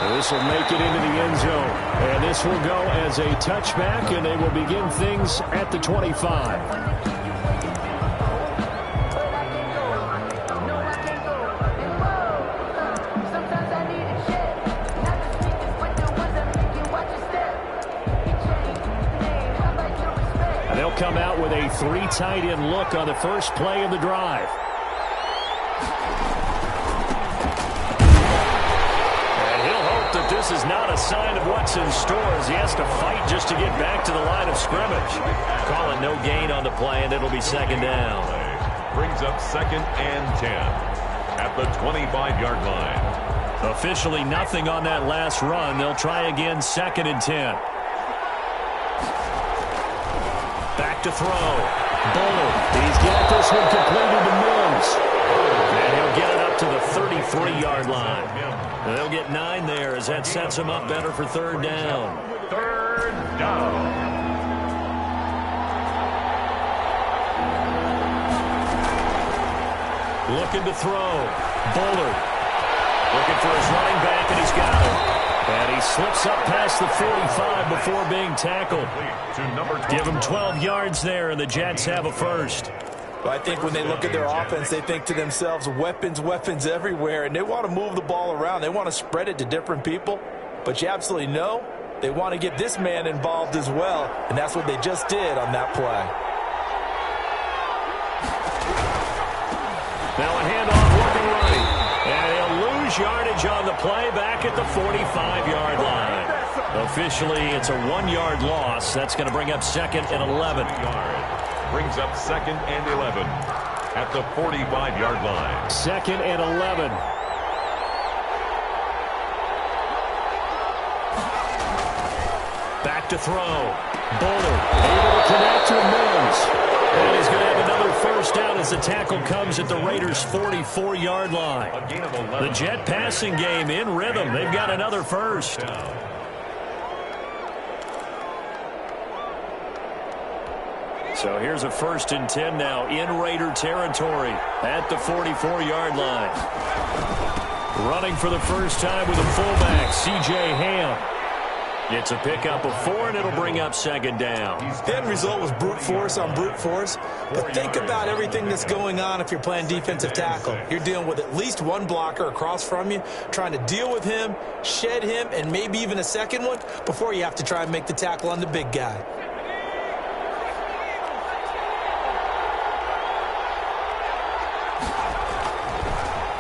This will make it into the end zone. And this will go as a touchback, and they will begin things at the 25. They'll come out with a 3 tight end look on the first play of the drive. And he'll hope that this is not a sign of what's in store as he has to fight just to get back to the line of scrimmage. Call it no gain on the play, and it'll be second down. Brings up 2nd and 10 at the 25-yard line. Officially nothing on that last run. They'll try again 2nd and 10. Back to throw. Bullard. He's got this one completed to Mills. And he'll get it up to the 33-yard line. And they'll get 9 there as that sets him up better for 3rd down. 3rd down. Looking to throw. Bullard. Looking for his running back, and he's got it. And he slips up past the 45 before being tackled. Give him 12 yards there, and the Jets have a first. Well, I think when they look at their offense, they think to themselves, weapons, weapons everywhere, and they want to move the ball around. They want to spread it to different people. But you absolutely know they want to get this man involved as well, and that's what they just did on that play. Now a handoff looking right. And he'll lose yardage on the play back at the 45-yard line. Officially, it's a 1-yard loss. That's going to bring up 2nd and 11. Brings up 2nd and 11 at the 45-yard line. 2nd and 11. Back to throw. Bullard able to connect to Mills. And he's going to have another first down as the tackle comes at the Raiders' 44-yard line. The Jet passing game in rhythm. They've got another first. So here's a 1st and 10 now in Raider territory at the 44-yard line. Running for the first time with a fullback, C.J. Ham. It's a pickup of 4, and it'll bring up 2nd down. The end result was brute force on brute force. But think about everything that's going on if you're playing defensive tackle. You're dealing with at least one blocker across from you, trying to deal with him, shed him, and maybe even a second one before you have to try and make the tackle on the big guy.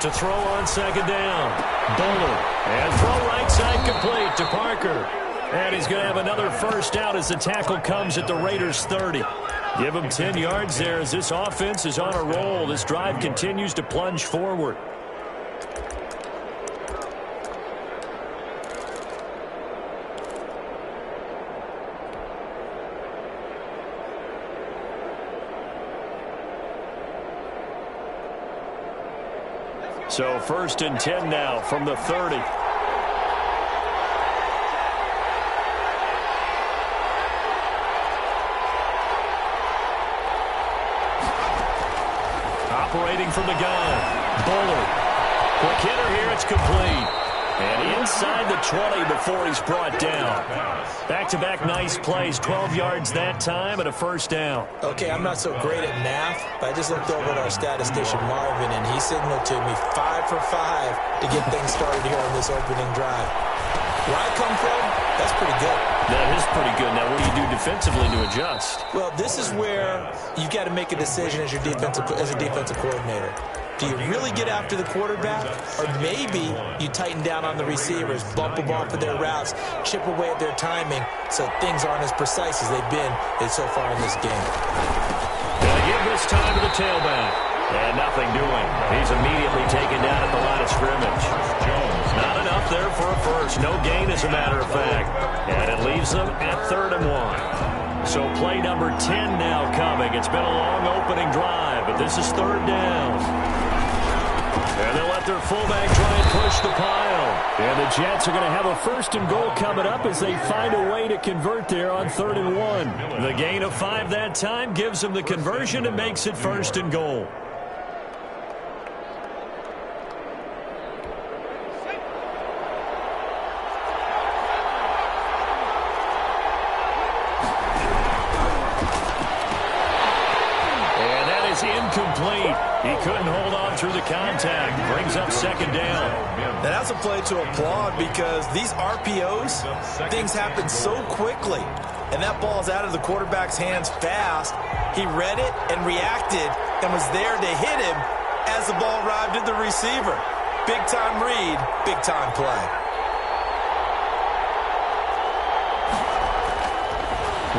To throw on 2nd down. Bullard. And throw right side complete to Parker. And he's going to have another first down as the tackle comes at the Raiders' 30. Give him 10 yards there as this offense is on a roll. This drive continues to plunge forward. So 1st and 10 now from the 30. Operating from the gun. Bullard. Quick hitter here. It's complete. And inside the 20 before he's brought down. Back-to-back nice plays. 12 yards that time and a first down. Okay, I'm not so great at math, but I just looked over at our statistician, Marvin, and he signaled to me 5 for 5 to get things started here on this opening drive. Where I come from, that's pretty good. That is pretty good. Now, what do you do defensively to adjust? Well, this is where you've got to make a decision as a defensive coordinator. Do you really get after the quarterback? Or maybe you tighten down on the receivers, bump them off of their routes, chip away at their timing so things aren't as precise as they've been so far in this game. Gonna give this time to the tailback. And nothing doing. He's immediately taken down at the line of scrimmage. Not enough there for a first. No gain, as a matter of fact. And it leaves them at 3rd and 1. So play number 10 now coming. It's been a long opening drive, but this is 3rd down. And they'll let their fullback try and push the pile. And the Jets are going to have a 1st and goal coming up as they find a way to convert there on 3rd and 1. The gain of 5 that time gives them the conversion and makes it 1st and goal. He couldn't hold on through the contact. Brings up second down. Now, that's a play to applaud because these RPOs, things happen so quickly. And that ball's out of the quarterback's hands fast. He read it and reacted and was there to hit him as the ball arrived at the receiver. Big-time read, big-time play.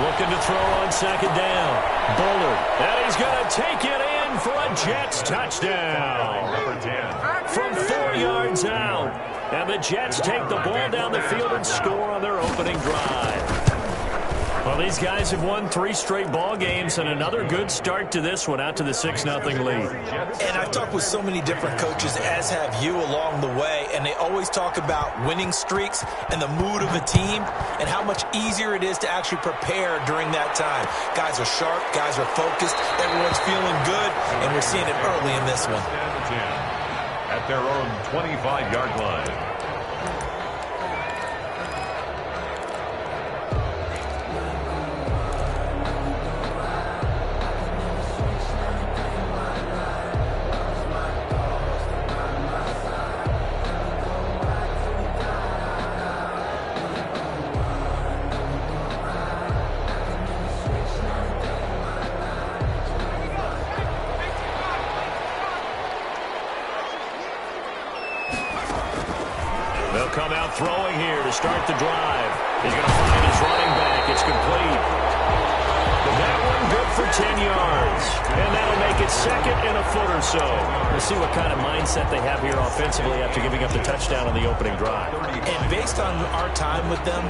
Looking to throw on second down. Bullard. And he's going to take it in for a Jets touchdown. Number 10. From 4 yards out. And the Jets take the ball down the field and score on their opening drive. Well, these guys have won 3 straight ball games and another good start to this one out to the 6-0 lead. And I've talked with so many different coaches, as have you, along the way, and they always talk about winning streaks and the mood of a team and how much easier it is to actually prepare during that time. Guys are sharp, guys are focused, everyone's feeling good, and we're seeing it early in this one. At their own 25-yard line. Come out throwing here to start the drive. He's going to find his running back. It's complete. That one good for 10 yards. And that'll make it second and a foot or so. We'll see what kind of mindset they have here offensively after giving up the touchdown on the opening drive. And based on our time with them,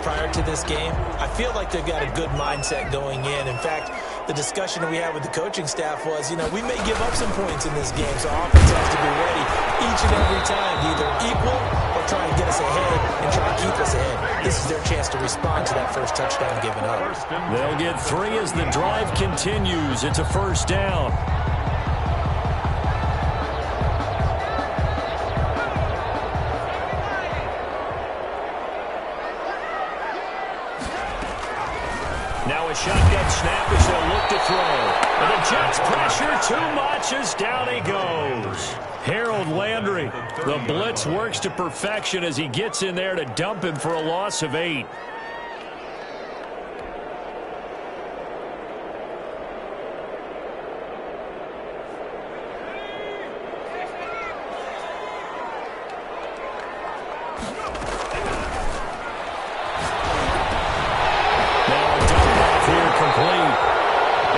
prior to this game, I feel like they've got a good mindset going in. In fact, the discussion that we had with the coaching staff was, we may give up some points in this game, so offense has to be ready each and every time to either equal or try and get us ahead and try and keep us ahead. This is their chance to respond to that first touchdown given up. They'll get 3 as the drive continues. It's a first down. Now a shotgun snap as they'll look to throw. And the Jets pressure too much as down he goes. Harold Landry, the blitz works to perfection as he gets in there to dump him for a loss of 8.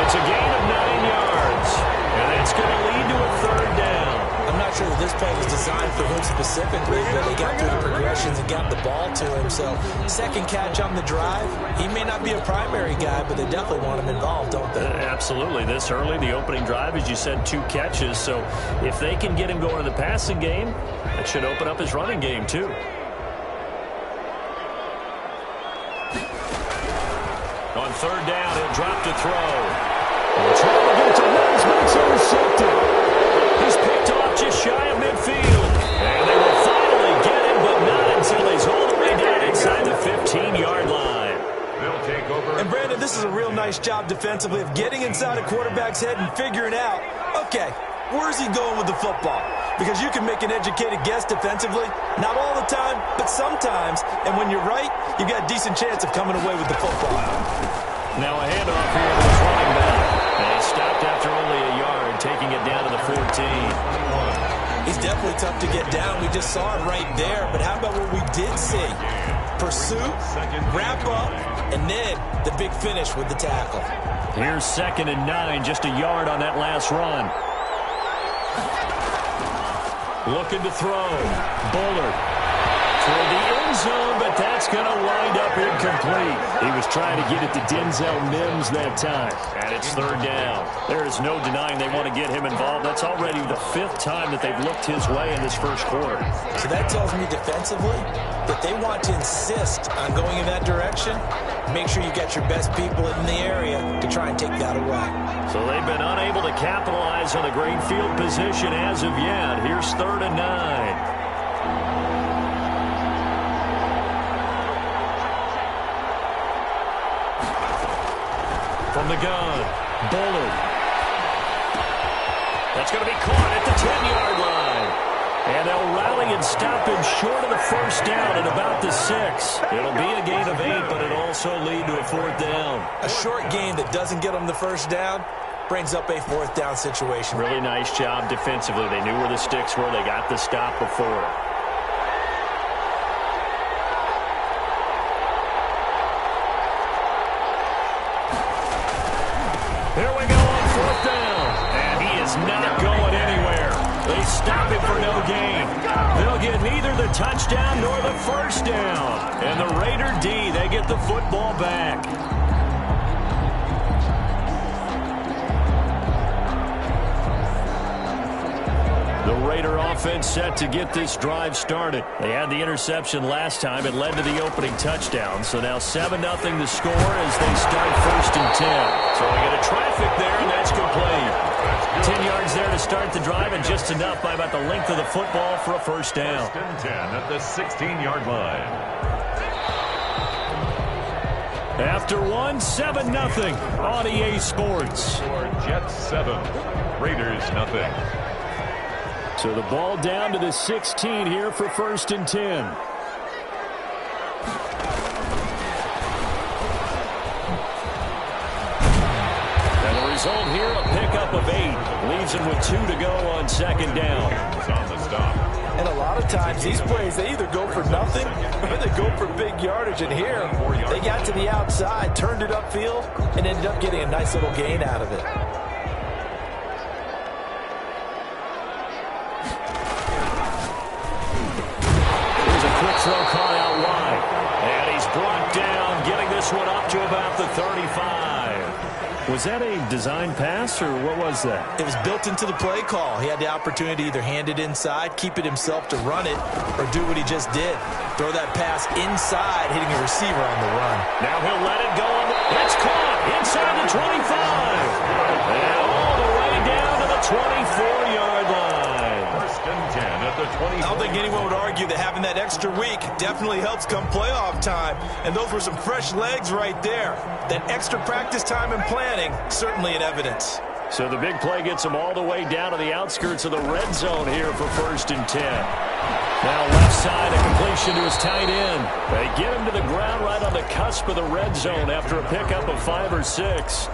It's a gain of 9 yards, and that's going to lead to a third down. I'm not sure that this play was designed for him specifically, but they got through the progressions and got the ball to him. So second catch on the drive, he may not be a primary guy, but they definitely want him involved, don't they? Absolutely. This early, the opening drive, as you said, 2 catches. So if they can get him going in the passing game, that should open up his running game too. On third down, he'll drop to throw. Trying to get to Wills, but it's intercepted. He's picked off just shy of midfield. And they will finally get him, but not until he's all the way down inside the 15-yard line. They'll take over. And Brandon, this is a real nice job defensively of getting inside a quarterback's head and figuring out, okay, where's he going with the football? Because you can make an educated guess defensively. Not all the time, but sometimes. And when you're right, you've got a decent chance of coming away with the football. Now a handoff here to his running back. And he stopped after only a yard, taking it down to the 14. He's definitely tough to get down. We just saw it right there. But how about what we did see? Pursuit, wrap up, and then the big finish with the tackle. Here's 2nd and 9, just a yard on that last run. Looking to throw. Bullard toward the end zone, but that's going to wind up incomplete. He was trying to get it to Denzel Mims that time. And it's third down. There is no denying they want to get him involved. That's already the 5th time that they've looked his way in this first quarter. So that tells me defensively that they want to insist on going in that direction. Make sure you get your best people in the area to try and take that away. So they've been unable to capitalize on a great field position as of yet. Here's 3rd and 9. From the gun, Bullard. That's going to be caught at the 10-yard line. And they'll rally and stop him short of the first down at about the 6. It'll be a gain of 8, but it'll also lead to a 4th down. A short gain that doesn't get them the first down brings up a 4th down situation. Really nice job defensively. They knew where the sticks were. They got the stop before. Here we go on 4th down. And he is not going anywhere. They stop him for no gain. They'll get neither the touchdown nor the first down. And the Raider D, they get the football back. The Raider offense set to get this drive started. They had the interception last time. It led to the opening touchdown. So now 7-0 the score as they start 1st and 10. So they get a traffic there, and that's complete. 10 yards there to start the drive, and just enough by about the length of the football for a first down. 1st and 10 at the 16-yard line. After 7-0 on EA Sports. For Jets 7, Raiders nothing. So the ball down to the 16 here for 1st and 10. And the result here, a pickup of 8. Leaves him with 2 to go on 2nd down. On the stop. And a lot of times these plays, they either go for nothing or they go for big yardage. And here, they got to the outside, turned it upfield, and ended up getting a nice little gain out of it. Throw caught out wide. And he's brought down, getting this one up to about the 35. Was that a design pass, or what was that? It was built into the play call. He had the opportunity to either hand it inside, keep it himself to run it, or do what he just did. Throw that pass inside, hitting a receiver on the run. Now he'll let it go. It's caught inside the 25. And all the way down to the 24-yard line. 1st and 10 at the 20. I don't think anyone would argue that having that extra week definitely helps come playoff time. And those were some fresh legs right there. That extra practice time and planning, certainly in evidence. So the big play gets them all the way down to the outskirts of the red zone here for 1st and 10. Now left side, a completion to his tight end. They get him to the ground right on the cusp of the red zone after a pickup of 5 or 6.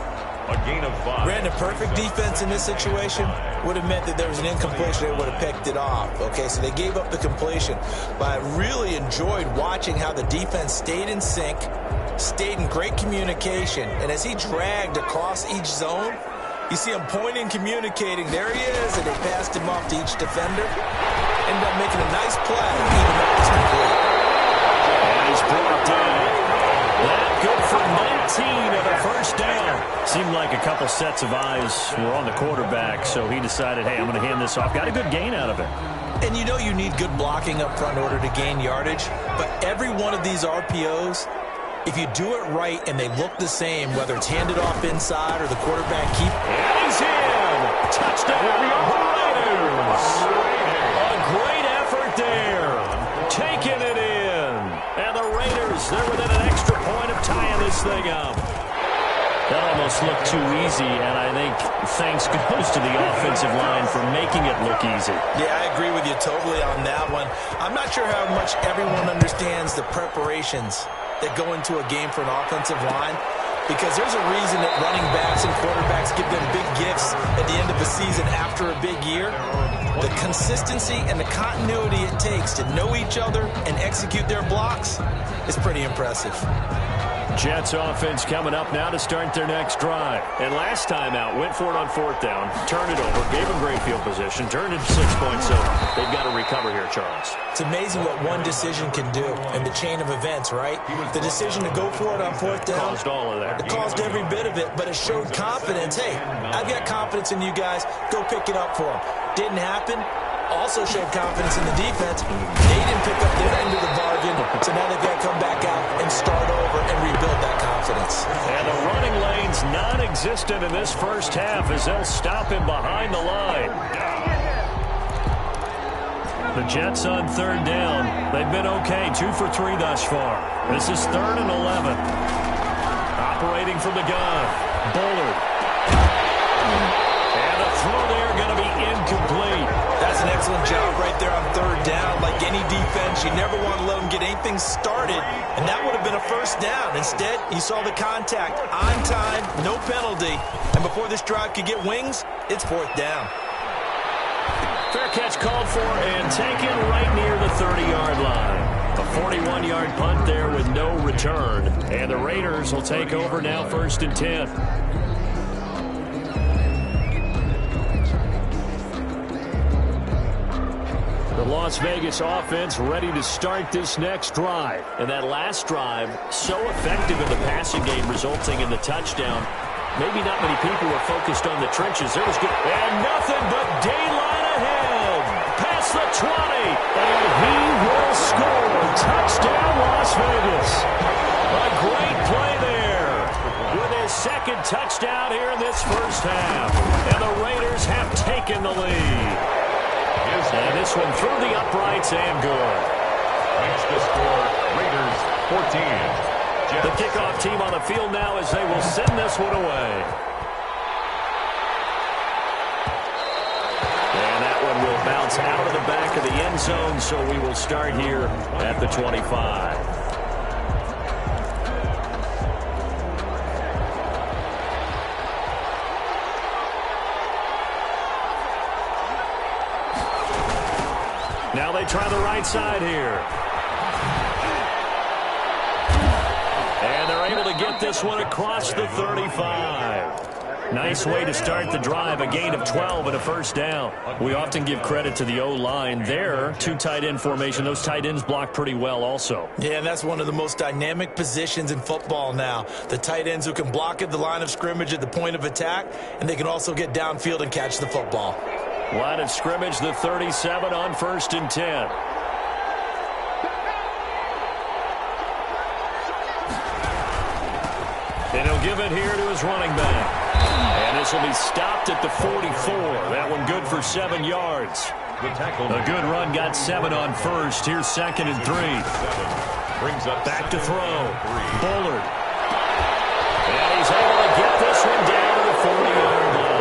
A gain of 5. Ran a perfect defense in this situation would have meant that there was an incompletion. They would have picked it off. Okay, so they gave up the completion. But I really enjoyed watching how the defense stayed in sync, stayed in great communication. And as he dragged across each zone, you see him pointing, communicating. There he is, and they passed him off to each defender. Ended up making a nice play, even though it was complete. And he's brought down. That good for 19 and a first down. Seemed like a couple sets of eyes were on the quarterback, so he decided, hey, I'm going to hand this off. Got a good gain out of it. And you know you need good blocking up front in order to gain yardage, but every one of these RPOs, if you do it right and they look the same, whether it's handed off inside or the quarterback keep. And he's in. Touchdown, Raiders. A great effort there. Taking it in. And the Raiders, they're within an extra point of tying this thing up. That almost looked too easy, and I think thanks goes to the offensive line for making it look easy. Yeah, I agree with you totally on that one. I'm not sure how much everyone understands the preparations that go into a game for an offensive line, because there's a reason that running backs and quarterbacks give them big gifts at the end of the season after a big year. The consistency and the continuity it takes to know each other and execute their blocks is pretty impressive. Jets offense coming up now to start their next drive. And last time out, went for it on 4th down, turned it over, gave them great field position, turned it 6 points, so they've got to recover here, Charles. It's amazing what one decision can do in the chain of events, right? The decision to go for it on 4th down. Caused all of that. It caused every bit of it, but it showed confidence. Hey, I've got confidence in you guys. Go pick it up for them. Didn't happen. Also showed confidence in the defense. They didn't pick up their end of the bargain, so now they've got to come back out and start over and rebuild that confidence. And the running lane's non-existent in this first half as they'll stop him behind the line. The Jets on 3rd down. They've been okay, 2 for 3 thus far. This is 3rd and 11. Operating from the gun, Bullard. And a throw there going to be incomplete. That's an excellent job right there on third down. Like any defense, you never want to let them get anything started, and that would have been a first down. Instead, you saw the contact on time, no penalty, and before this drive could get wings, it's fourth down. Fair catch called for and taken right near the 30-yard line. A 41-yard punt there with no return, and the Raiders will take over now, 1st and 10. The Las Vegas offense ready to start this next drive. And that last drive, so effective in the passing game, resulting in the touchdown. Maybe not many people were focused on the trenches. There was good. And nothing but daylight ahead. Past the 20. And he will score. Touchdown, Las Vegas. A great play there. With his second touchdown here in this first half. And the Raiders have taken the lead. And this one through the uprights and good. Makes the score Raiders 14. The kickoff team on the field now as they will send this one away. And that one will bounce out of the back of the end zone, so we will start here at the 25. Now they try the right side here. And they're able to get this one across the 35. Nice way to start the drive, a gain of 12 and a first down. We often give credit to the O-line there. 2 tight end formation. Those tight ends block pretty well also. Yeah, and that's one of the most dynamic positions in football now. The tight ends who can block at the line of scrimmage at the point of attack, and they can also get downfield and catch the football. Line of scrimmage, the 37 on 1st and 10. And he'll give it here to his running back. And this will be stopped at the 44. That one good for 7 yards. A good run, got 7 on first. Here's 2nd and 3. Brings up back to throw. Bullard. And he's able to get this one down to the 40-yard line.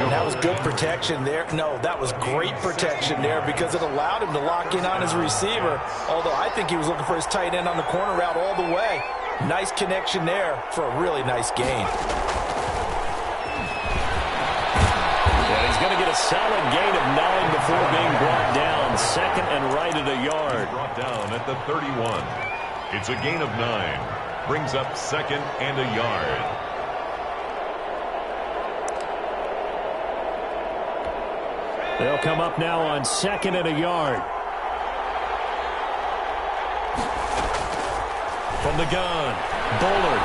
That was good protection there. No, that was great protection there because it allowed him to lock in on his receiver, although I think he was looking for his tight end on the corner route all the way. Nice connection there for a really nice gain. Yeah, he's going to get a solid gain of 9 before being brought down. 2nd and right at a yard. Brought down at the 31. It's a gain of 9. Brings up 2nd and a yard. They'll come up now on 2nd and a yard. From the gun, Bullard.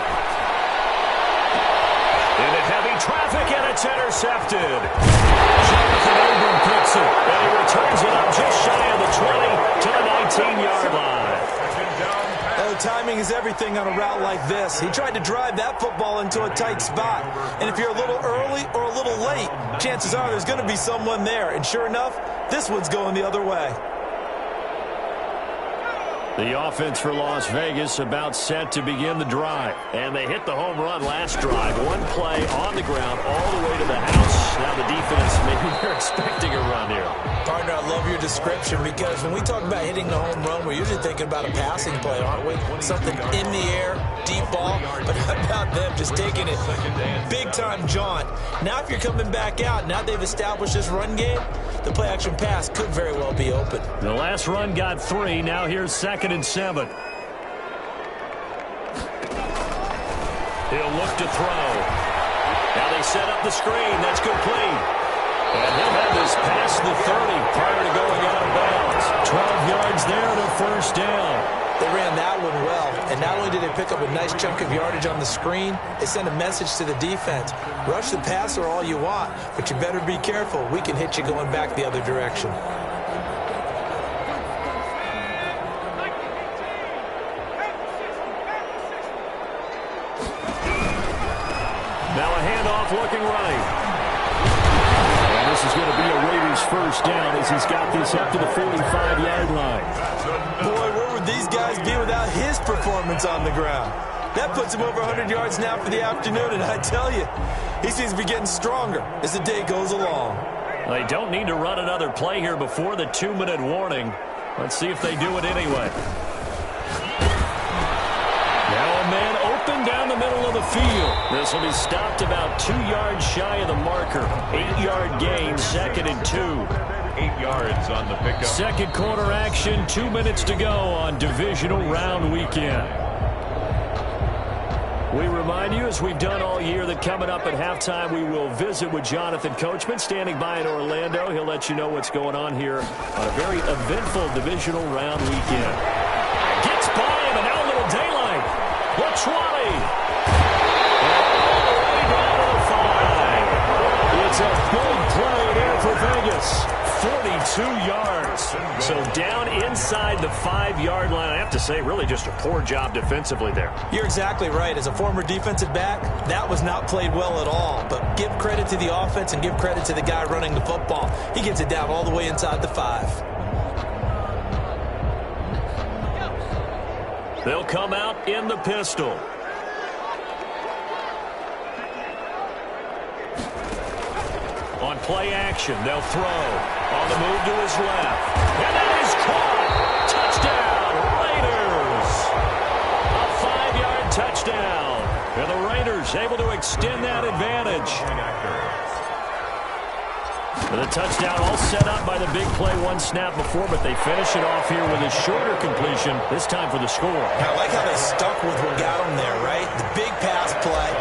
Into heavy traffic, and it's intercepted. Jonathan Abram picks it, and he returns it up just shy of the 20 to the 19-yard line. Oh, timing is everything on a route like this. He tried to drive that football into a tight spot. And if you're a little early or a little late, chances are there's going to be someone there. And sure enough, this one's going the other way. The offense for Las Vegas about set to begin the drive. And they hit the home run last drive. One play on the ground all the way to the house. Now the defense, maybe they're expecting a run here. Partner, I love your description because when we talk about hitting the home run, we're usually thinking about a passing play, aren't we? Something in the air, deep ball. But how about them just taking it big-time jaunt? Now if you're coming back out, now they've established this run game, the play-action pass could very well be open. The last run got 3. Now here's 2nd and 7. He'll look to throw. Now they set up the screen. That's complete. And he'll have this past the 30 prior to going out of bounds. 12 yards there and a first down. They ran that one well, and not only did they pick up a nice chunk of yardage on the screen, they sent a message to the defense. Rush the passer all you want, but you better be careful. We can hit you going back the other direction. Now a handoff looking right. And this is going to be a Raiders first down as he's got this up to the 45-yard line. Boy, where would these guys be without his performance on the ground? That puts him over 100 yards now for the afternoon, and I tell you, he seems to be getting stronger as the day goes along. They don't need to run another play here before the 2-minute warning. Let's see if they do it anyway. Now a man open down the middle of the field. This will be stopped about 2 yards shy of the marker. 8-yard gain, 2nd and 2. 8 yards on the pickup. Second quarter action, 2 minutes to go on divisional round weekend. We remind you, as we've done all year, that coming up at halftime, we will visit with Jonathan Coachman, standing by in Orlando. He'll let you know what's going on here on a very eventful divisional round weekend. Gets by him, and now a little daylight. The 20. All the way down to the 5. It's a big play there for Vegas. 42 yards. So down inside the 5-yard line. I have to say, really just a poor job defensively there. You're exactly right. As a former defensive back, that was not played well at all. But give credit to the offense and give credit to the guy running the football. He gets it down all the way inside the 5. They'll come out in the pistol. On play action, they'll throw. On the move to his left. And that is caught. Touchdown, Raiders. A 5-yard touchdown. And the Raiders able to extend that advantage. The touchdown all set up by the big play one snap before, but they finish it off here with a shorter completion, this time for the score. I like how they stuck with what got them there, right? The big pass play.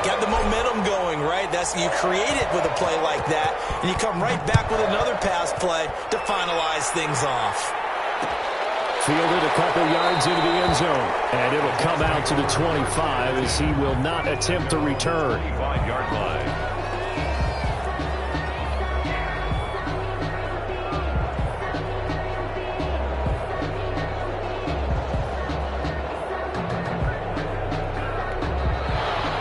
Got the momentum going, right? You create it with a play like that, and you come right back with another pass play to finalize things off. Fielded a couple yards into the end zone, and it'll come out to the 25 as he will not attempt to return. 25-yard line.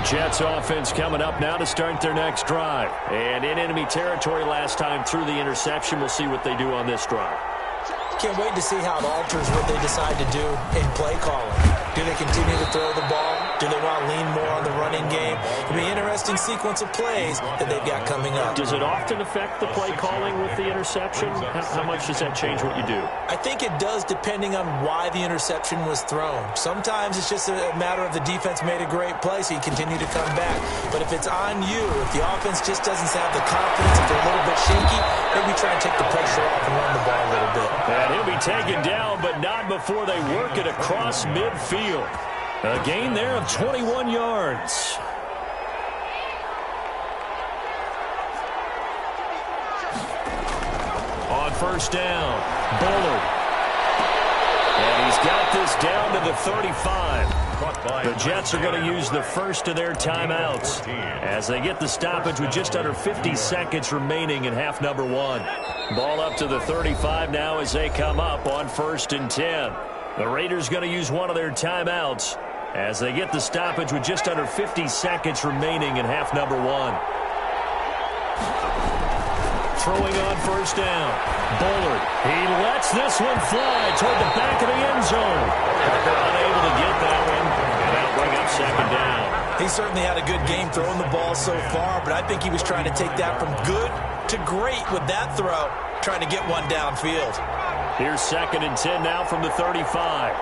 Jets offense coming up now to start their next drive. And in enemy territory last time through the interception. We'll see what they do on this drive. Can't wait to see how it alters what they decide to do in play calling. Do they continue to throw the ball? Do they want to lean more on the running game? It'll be an interesting sequence of plays that they've got coming up. Does it often affect the play calling with the interception? How much does that change what you do? I think it does, depending on why the interception was thrown. Sometimes it's just a matter of the defense made a great play, so you continue to come back. But if it's on you, if the offense just doesn't have the confidence, if they're a little bit shaky, maybe try and take the pressure off and run the ball a little bit. And he'll be taken down, but not before they work it across midfield. A gain there of 21 yards. On first down, Bullard. And he's got this down to the 35. The Jets are going to use the first of their timeouts as they get the stoppage with just under 50 seconds remaining in half number 1. Ball up to the 35 now as they come up on 1st and 10. The Raiders going to use one of their timeouts as they get the stoppage with just under 50 seconds remaining in half number 1. Throwing on first down. Bullard. He lets this one fly toward the back of the end zone. Unable to get that one. And that'll bring up 2nd down. He certainly had a good game throwing the ball so far, but I think he was trying to take that from good to great with that throw, trying to get one downfield. Here's 2nd and 10 now from the 35.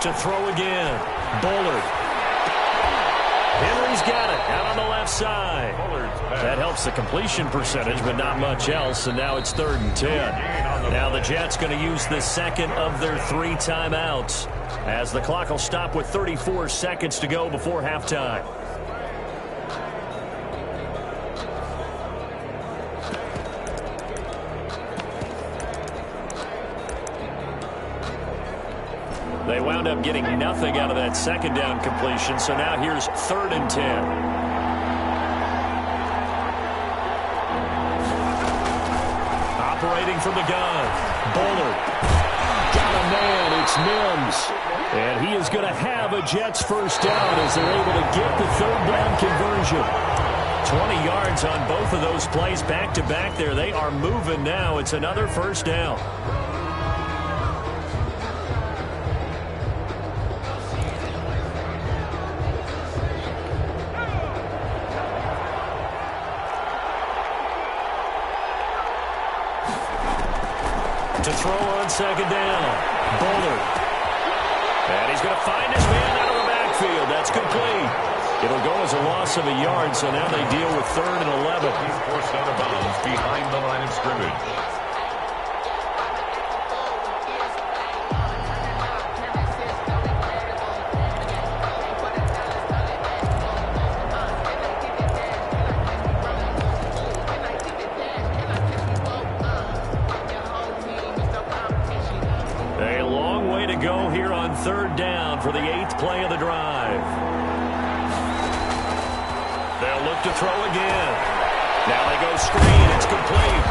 To throw again. Bullard. Henry's got it out on the left side. That helps the completion percentage, but not much else, and now it's 3rd and 10. Now the Jets going to use the second of their 3 timeouts as the clock will stop with 34 seconds to go before halftime. They wound up getting nothing out of that 2nd down completion, so now here's 3rd and 10. Operating from the gun, Bullard. Got a man, it's Mims. And he is going to have a Jets first down as they're able to get the 3rd down conversion. 20 yards on both of those plays back-to-back there. They are moving now. It's another first down. To throw on second down. Bullard. And he's going to find his man out of the backfield. That's complete. It'll go as a loss of a yard, so now they deal with 3rd and 11. He's forced out of bounds behind the line of scrimmage. A long way to go here on 3rd down for the 8th play of the drive. They'll look to throw again. Now they go screen. It's complete.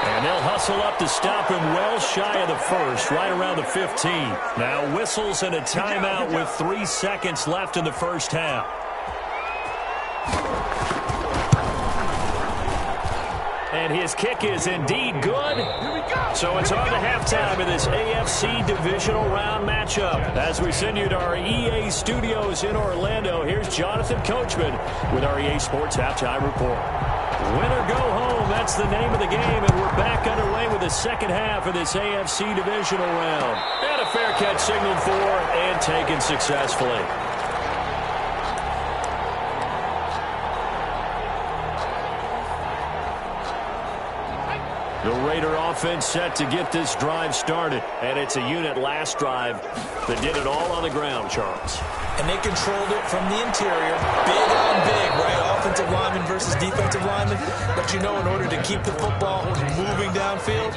And they'll hustle up to stop him well shy of the 1st, right around the 15. Now whistles and a timeout with 3 seconds left in the 1st half. And his kick is indeed good. So it's on to halftime of this AFC divisional round matchup. As we send you to our EA studios in Orlando, here's Jonathan Coachman with our EA Sports Halftime Report. Win or go home, that's the name of the game, and we're back underway with the second half of this AFC divisional round. And a fair catch signaled for and taken successfully. The Raider offense set to get this drive started. And it's a unit last drive that did it all on the ground, Charles. And they controlled it from the interior. Big on big, right? Offensive lineman versus defensive lineman. But you know, in order to keep the football moving downfield,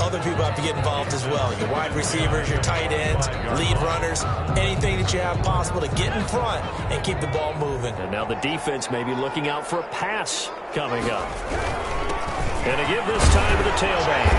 other people have to get involved as well. Your wide receivers, your tight ends, lead runners, anything that you have possible to get in front and keep the ball moving. And now the defense may be looking out for a pass coming up. And to give this time to the tailback.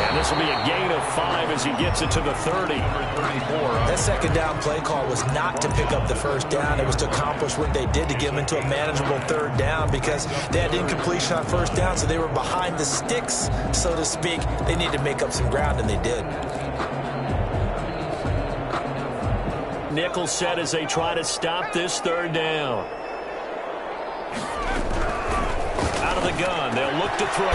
And this will be a gain of 5 as he gets it to the 30. That second down play call was not to pick up the 1st down. It was to accomplish what they did to get them into a manageable 3rd down because they had incompletion on 1st down, so they were behind the sticks, so to speak. They needed to make up some ground, and they did. Nickel set as they try to stop this 3rd down. Out of the gun, they'll look to throw.